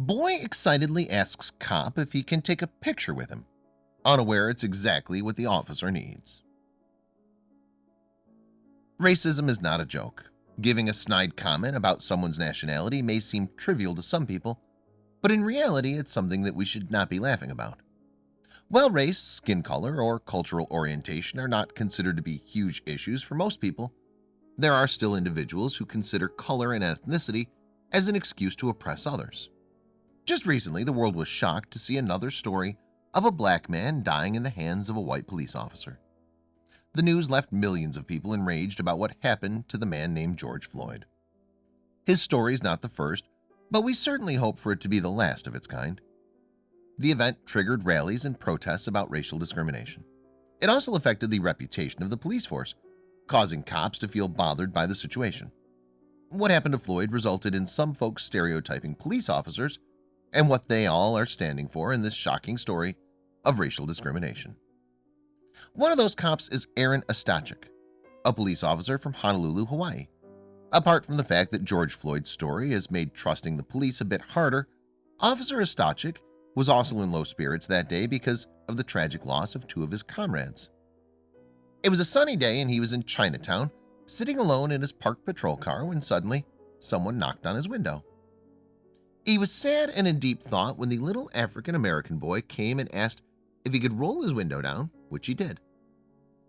Boy excitedly asks cop if he can take a picture with him, unaware it's exactly what the officer needs. Racism is not a joke. Giving a snide comment about someone's nationality may seem trivial to some people, but in reality it's something that we should not be laughing about. While race, skin color, or cultural orientation are not considered to be huge issues for most people, there are still individuals who consider color and ethnicity as an excuse to oppress others. Just recently, the world was shocked to see another story of a black man dying in the hands of a white police officer. The news left millions of people enraged about what happened to the man named George Floyd. His story is not the first, but we certainly hope for it to be the last of its kind. The event triggered rallies and protests about racial discrimination. It also affected the reputation of the police force, causing cops to feel bothered by the situation. What happened to Floyd resulted in some folks stereotyping police officers and what they all are standing for in this shocking story of racial discrimination. One of those cops is Aaron Ostachik, a police officer from Honolulu, Hawaii. Apart from the fact that George Floyd's story has made trusting the police a bit harder, Officer Ostachik was also in low spirits that day because of the tragic loss of two of his comrades. It was a sunny day and he was in Chinatown, sitting alone in his parked patrol car when suddenly someone knocked on his window. He was sad and in deep thought when the little African-American boy came and asked if he could roll his window down, which he did.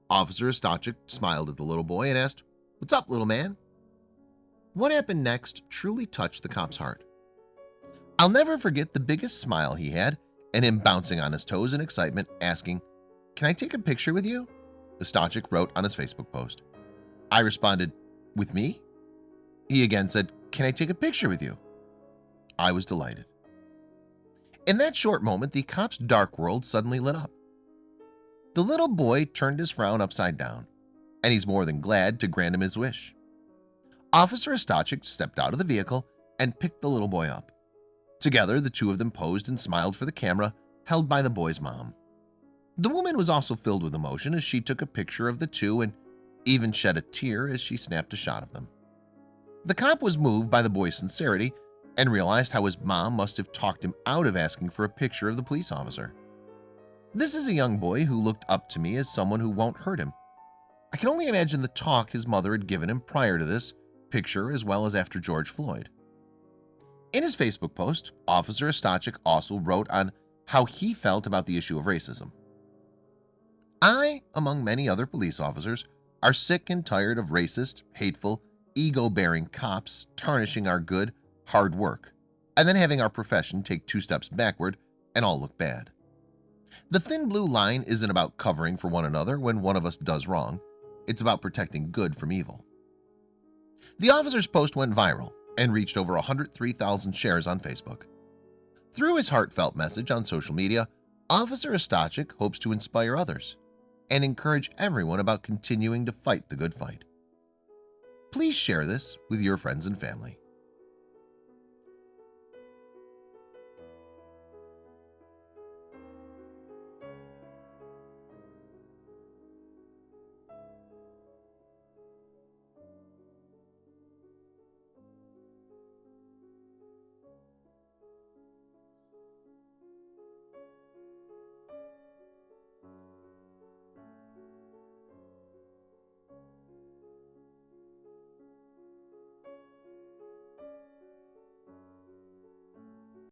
Officer Ostachik smiled at the little boy and asked, "What's up, little man?" What happened next truly touched the cop's heart. I'll never forget the biggest smile he had and him bouncing on his toes in excitement, asking, "Can I take a picture with you?" Ostachik wrote on his Facebook post. I responded, "With me?" He again said, "Can I take a picture with you?" I was delighted. In that short moment, the cop's dark world suddenly lit up. The little boy turned his frown upside down, and he's more than glad to grant him his wish. Officer Ostachik stepped out of the vehicle and picked the little boy up. Together, the two of them posed and smiled for the camera held by the boy's mom. The woman was also filled with emotion as she took a picture of the two and even shed a tear as she snapped a shot of them. The cop was moved by the boy's sincerity and realized how his mom must have talked him out of asking for a picture of the police officer. This is a young boy who looked up to me as someone who won't hurt him. I can only imagine the talk his mother had given him prior to this picture as well as after George Floyd. In his Facebook post, Officer Ostachik also wrote on how he felt about the issue of racism. I, among many other police officers, are sick and tired of racist, hateful, ego-bearing cops tarnishing our good, hard work, and then having our profession take 2 steps backward and all look bad. The thin blue line isn't about covering for one another when one of us does wrong. It's about protecting good from evil. The officer's post went viral and reached over 103,000 shares on Facebook. Through his heartfelt message on social media, Officer Ostachik hopes to inspire others and encourage everyone about continuing to fight the good fight. Please share this with your friends and family.